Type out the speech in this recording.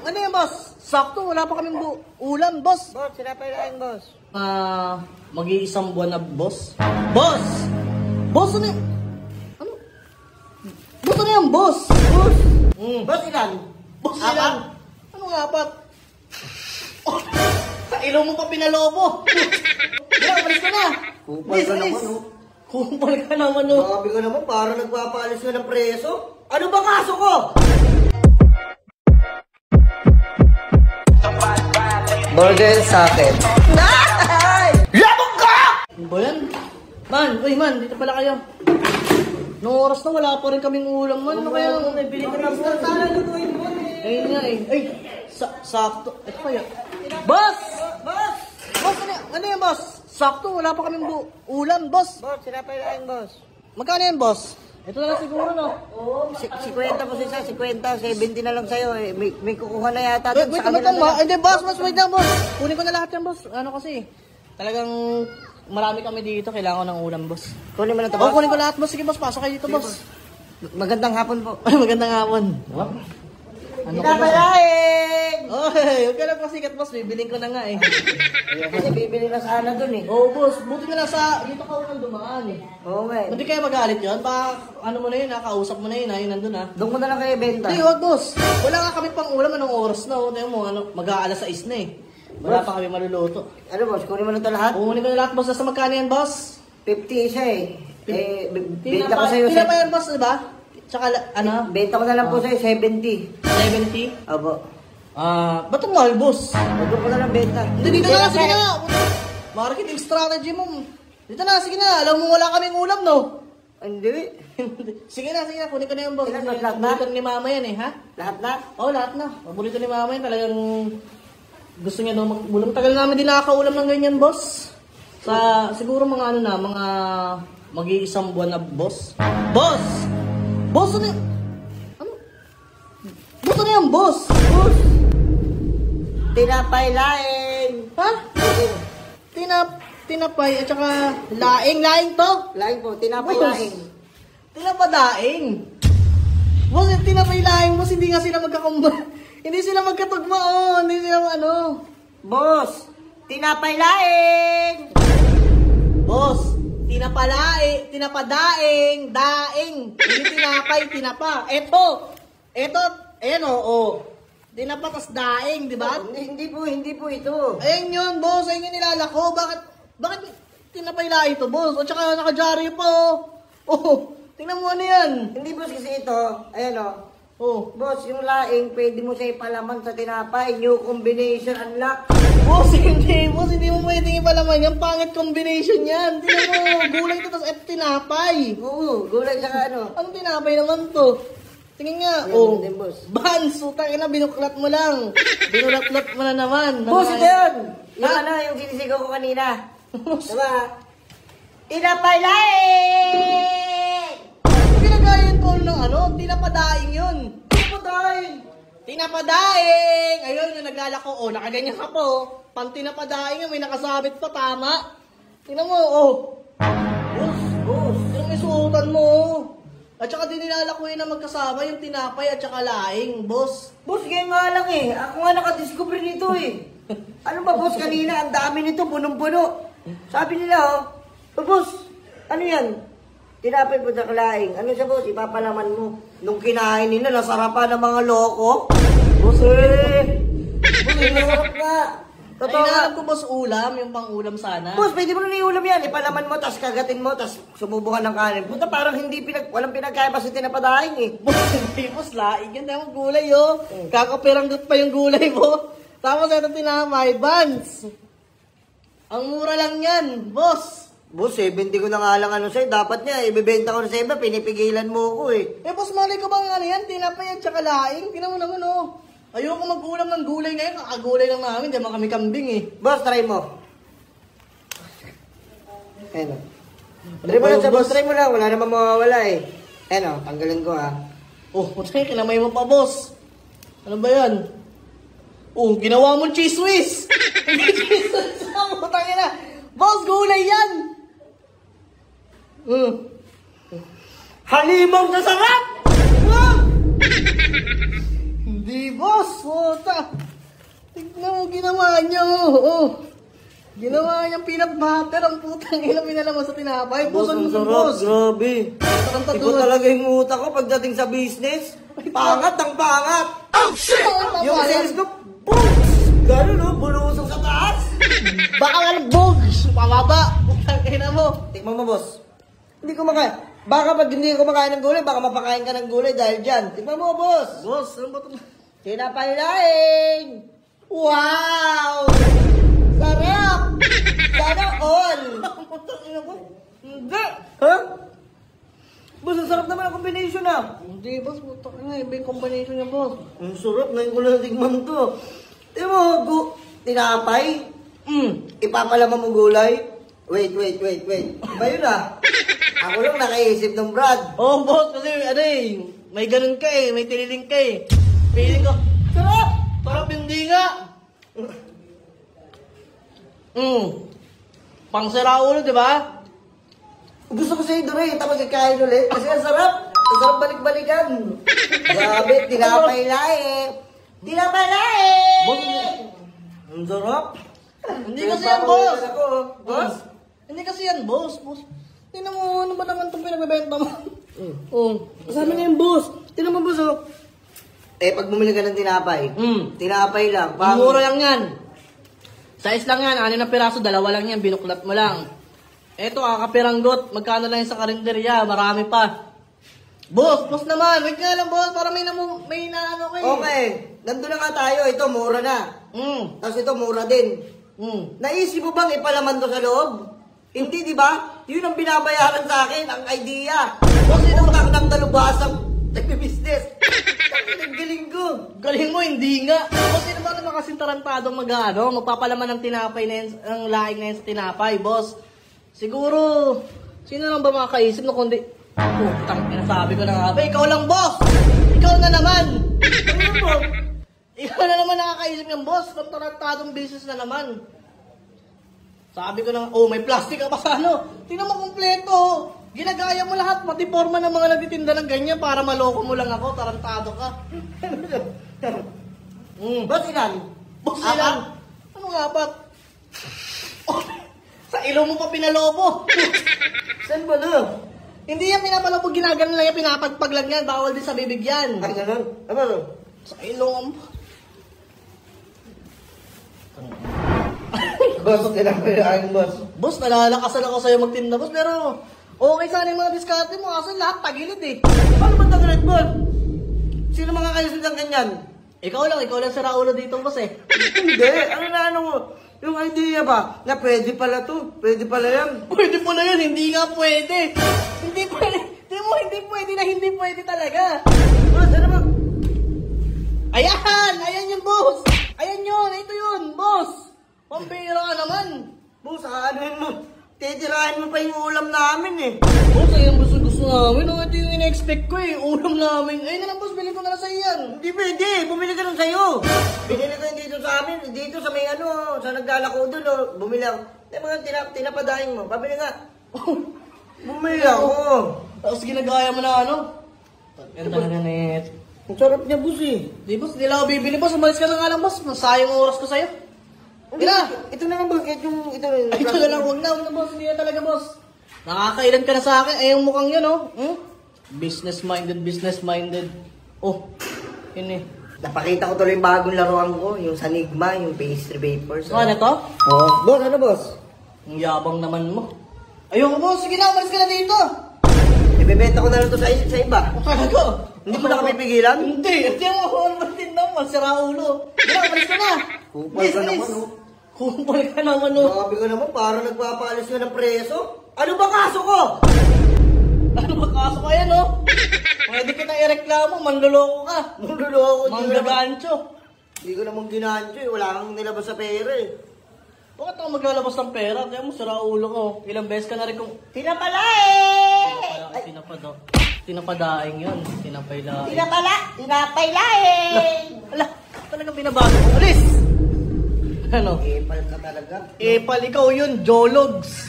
Ano yan, boss? Sakto, wala pa kaming ulam, boss. Boss, sinapay lang, boss. Mag-iisang buwan na, boss. Boss! Boss, ano yan? Ano? Boss, ano yan, boss? Boss! Boss, ilan? Boss, ilan? Anong apat? Oh, sa ilong mo pa pinalobo. Kaya, umalis ka na. Kupal ka naman, oh. Kupal ka naman, oh. Grabe ka naman, parang nagpapaalis na ng preso. Ano ba kaso ko? Burger sa akin. Labog ka! Ano ba yan? Man, uy man, dito pala kayo. Noong oras na wala pa rin kaming ulam, man. Ano kaya? Nabili ko ng isda. Sana lutuin mo eh. Ayun nga eh. Ay, sakto. Ito kaya. Boss! Boss! Boss, ano yan, boss? Sakto, wala pa kaming ulam, boss. Boss, sinapay lang, boss. Magkano yan, boss? Ito na lang siguro, no? Oo, 50 po siya, 50, 70 na lang sa'yo eh. May kukuha na yata Wait, dun wait, sa wait, kanila. hindi, boss, wait lang, boss. Kunin ko na lahat yan, boss. Ano kasi, talagang marami kami dito. Kailangan ko ng ulam, boss. Kunin mo na ito, Oh, boss. kunin ko lahat, boss. Sige, boss, pasok kayo dito, boss. Magandang hapon po. Magandang hapon. Ano ko ba? Pinapalaing! Oy, huwag ka na pasikat, boss. Bibiling ko na nga eh. Kasi bibili na sana dun eh. Oo, boss. Buti ka na sa... Dito ka unang dumaan eh. Oo nga eh. Hindi kaya magalit yun? Ano mo na yun, nakausap mo na yun, nandun ha. Doon mo na lang kayo benta. Hindi, huwag, boss. Wala nga kami pang ulam. Anong oras na? Tingnan mo, mag-aalas 6 na eh. Wala pa kami maluluto. Ano boss, kunin mo na ito lahat? Kukunin ko na lahat, boss. Sa magkano yan, boss? 50 isa eh. Benta ko sa'yo. Pila pa yan, boss, diba? Tsaka, ano? Benta ko na lang po sa'yo, 70. 70? Abo. Ba't ang mahal, boss? Huwag ko na lang benta. Hindi, dito na, sige na. Marketing strategy mo. Dito na, sige na. Alam mo wala kaming ulam, no? Hindi. Sige na, kunin ko na yung boss. Ilan ba, lahat na? Paborito ni mama yan eh, ha? Lahat na? Oo, lahat na. Paborito ni mama yan. Talagang gusto niya daw mag-ulam. Tagal namin din nakakaulam ng ganyan, boss. Siguro mga mga mag-iisang buwan na, boss. Boss! Boss, ano yan? Boss, ano yan, boss? Boss! Tinapay laing! Ha? Tinapay at saka laing. Laing to? Laing po, tinapay Boss. laing. Tinapadaing. Boss, yung tinapay laing, boss, hindi nga sila hindi sila magkatugma, oh. Hindi sila Boss! Tinapay laing! Boss, tinapadaing, daing. Hindi tinapay, tinapa. Eto, ayan oh. Tinapa tas daing, di ba? Hindi po ito. Ayun yun, boss. Ayun yung nilalako. Bakit tinapay laing ito, boss? At saka nakadyaryo pa, oh. Tingnan mo ano yan. Hindi boss kasi ito, ayan o. Oh. Boss, yung laing, pwede mo siya ipalaman sa tinapay. New combination unlock. Boss, hindi mo pwedeng ipalaman yan. Pangit combination yan. Tingnan mo, gulay ito tas tinapay. Oo, gulay saka ano. Anong tinapay naman to? Tingin nga, Ayun, din, boss. Bans, utang ina, binuklat mo lang. Binulat-lat mo na naman. Boss, ito yun! Yung Ha? ano, yung sinisigaw ko kanina. Diba? Tinapay laing! Pinagayan ko ng tinapadaing yun. Tinapadaing! Tinapadaing! Ayun, yung naglalako. Oh, nakaganyan ka po. Tinapadaing yun, may nakasabit pa, tama. Tingnan mo, oh. Boss. Yung may suotan mo, At saka din nilalakuin na magkasama yung tinapay at saka laing, boss. Boss, ganyan nga lang eh. Ako nga nakadiscover nito eh. Ano ba boss, kanina ang dami nito, punong-puno. Sabi nila boss, ano yan? Tinapay po sa kalaing. Ano siya boss, ipapalaman mo. Nung kinain nila, nasarapan ng mga loko. Boss boss, nasarap nga. Totoo Ay, nga. inaanap ko, boss, ulam, yung pang-ulam sana. Boss, pwede mo na iulam yan. Ipalaman mo, tas kagatin mo, tas sumubukan ng kanin. Puta, parang walang pinagkaiba sa tinapadaing eh. Boss, hindi, boss, laing yan. Dahil gulay, oh. Kakapiranggot pa yung gulay mo. Tapos ito tinamay, buns. Ang mura lang yan, boss. Boss, 70 ko na nga lang sa'yo. Dapat niya, ibibenta ko na sa iba, pinipigilan mo ko eh. Eh, boss, malay ko bang yan? Tinapay at saka laing. Tinan mo naman, oh. Ayoko mag-ulam ng gulay ngayon. Kakagulay lang namin. Di naman kami kambing, eh. Boss, try mo. Ayan o. Try mo lang sa boss, try mo lang. Wala naman mawawala eh. Ayan o, tanggalin ko ha. Oh, putay, kinamay mo pa, boss. Ano ba yan? Oh, ginawa mong cheese whiz. Hindi cheese whiz. Putang ina. Boss, gulay yan. Halimang sa sarap! Hindi boss. Puta. Tignan mo, ginawa niyo. Oh. Ginawa niyang peanut butter. Ang putang ina, pinalaman sa tinapay. Boss, ano mo sa boss? Grabe. Sarang Iba tatuan. talaga yung utak ko pagdating sa business. Pangat ang pangat. Yung sales ko, boom! Gano'n no, bulusong sa taas. Baka nga bugs. Pamaba. Putang ina mo. Tikman mo, boss. Hindi ko makain. Baka pag hindi ko makain ng gulay, baka mapakain ka ng gulay dahil dyan. Tikman mo, boss. Boss, ano ba ito? Tinapalaing! Wow! Sarap! Sana all! Hindi! Ha? Boss, ang sarap naman ang combination ah. Hindi, boss. Putang ina, iba yung combination niya, boss. Ang sarap, ngayon ko lang tigman to. Tingnan mo, tinapay. Ipapalaman mo gulay. Wait. Iba yun ah. Ako lang nakaisip ng Brad. Oh, boss, kasi ano eh, may ganun ka eh, may tiniling ka eh. Feeling ko, Sarap! sarap hindi nga. Pang sira ulo, di ba? Gusto ko sa'yo doon tapos ikain ulit. Kasi ang sarap. Ang sarap balik-balikan. Grabe, tinapay laing. Tinapay laing! Boss, hindi. Ang sarap. Hindi kasi yan, boss. Ako, boss? Hindi kasi yan, boss. Boss, tingnan mo, ano ba naman itong pinagbebenta mo? Kasama na yung boss. Tingnan mo, boss, oh. Eh, pag bumili ka ng tinapay, tinapay lang. Mura lang yan. Size lang yan, 6 na piraso, 2 lang yan, binuklat mo lang. Eto, kakapiranggot, magkano lang yan sa karinderya, marami pa. Boss naman, wait nga lang boss, para may naano kayo. Okay, nandun na nga tayo. Ito, mura na. Tapos ito, mura din. Naisip mo bang ipalaman to sa loob? Hindi, di ba? Yun ang binabayaran sa akin, ang idea. Boss, utang ng dalubasang nagbe-business. Ang galing ko. Galing mo, hindi nga. Boss, sino ba naman kasing tarantadong magpapalaman ng tinapay na yan, ang laing na yan sa tinapay, boss? Siguro, sino lang ba makakaisip na kundi, putang pinasabi ko na nga ba, ikaw lang, boss! Ikaw na naman! Ano mo? Ikaw na naman nakakaisip ng boss, ng tarantadong business na naman. Sabi ko na, oh, may plastic ka pa sa ano? Tingnan mo kompleto. Ginagaya mo lahat, pati forma ng mga nagtitinda ng ganyan para maloko mo lang ako, tarantado ka. Boss, ilan? Boss ilan? Ano nga ba? Oh, sa ilong mo pa pinalobo. Saan ba na? Hindi yan pinapalobo, ginaganon lang yan, pinapagpag lang yan, bawal din sa bibig yan. Ay, ganun. Ano? Sa ilong mo. Boss, tinapay boss. Boss, nalalakasan ako sa'yo magtinda, boss, pero okay sana yung mga diskarte mo, kasi lahat tagilid eh. Paano ba tagalit, boss? Sino mga kayo silang ganyan? Ikaw lang si Raulo dito, boss eh. Hindi, ano mo? Yung idea ba, na pwede pala to, pwede pala yan. Pwede po na yun, hindi nga pwede. Hindi pwede, hindi pwede na hindi pwede talaga. Boss, ano ba? Ayan yung boss. Ayan yun, ito yun, boss. Pampira ka naman. Boss, aanuhin mo. Titirahin mo pa yung ulam namin eh. Boss, ayun gusto namin. Oh, ito yung in-expect ko eh, ulam namin. Ayun na lang, boss, bilhin ko na lang sa'yo yan. Hindi pwede, bumili ka lang sa'yo. Binili ko yung dito sa amin, dito sa may ano, sa naglalako doon, oh. Bumili ako. Yung mga tinapadaing mo, pabili nga. Bumili ako. Tapos ginagaya mo na ano? Ganda na net. Ang sarap niya, boss eh. Di boss, di lang ako bibili boss. Umalis ka na nga lang boss. Masayang ang oras ko sa'yo. Ito na nga boss, kahit yung ito. Ito na lang, huwag na boss. Hindi na talaga boss. Nakakailan ka na sa akin. Ay, yung mukhang yun oh. Business-minded. Oh, yun eh. Napakita ko tuloy yung bagong laruan ko, yung Sanigma, yung pastry vapors. Ano to? Oh, boss, ano boss? Ang yabang naman mo. Ayoko boss, sige na, umalis ka na dito. Ibebenta ko na lang to sa iba. Talaga? Hindi mo na kami pigilan? Hindi, hindi mo ako matin naman, sira ulo. Sige na, umalis ka na. Kupal ka naman, oh. Kupal ka naman, oh. Sabi ko naman, parang nagpapaalis ka ng preso. Ano ba kaso ko? Ano ba kaso ka yan, oh? Pwede kita ireklamo, manluloko ka. Manluloko. Manggagancho. Hindi ko naman ginancho eh. Wala kang nilabas sa pera eh. Bakit ako maglalabas ng pera? Kaya mo, sira ulo ko. Ilang beses ka na rin kung... Tinapalaing! Tinapadaing yun. Tinapaylaing. Tinapalaing! Ala, talagang binabago ko. Alis! Ano? Epal ka talaga. Epal, ikaw yun, Jologs.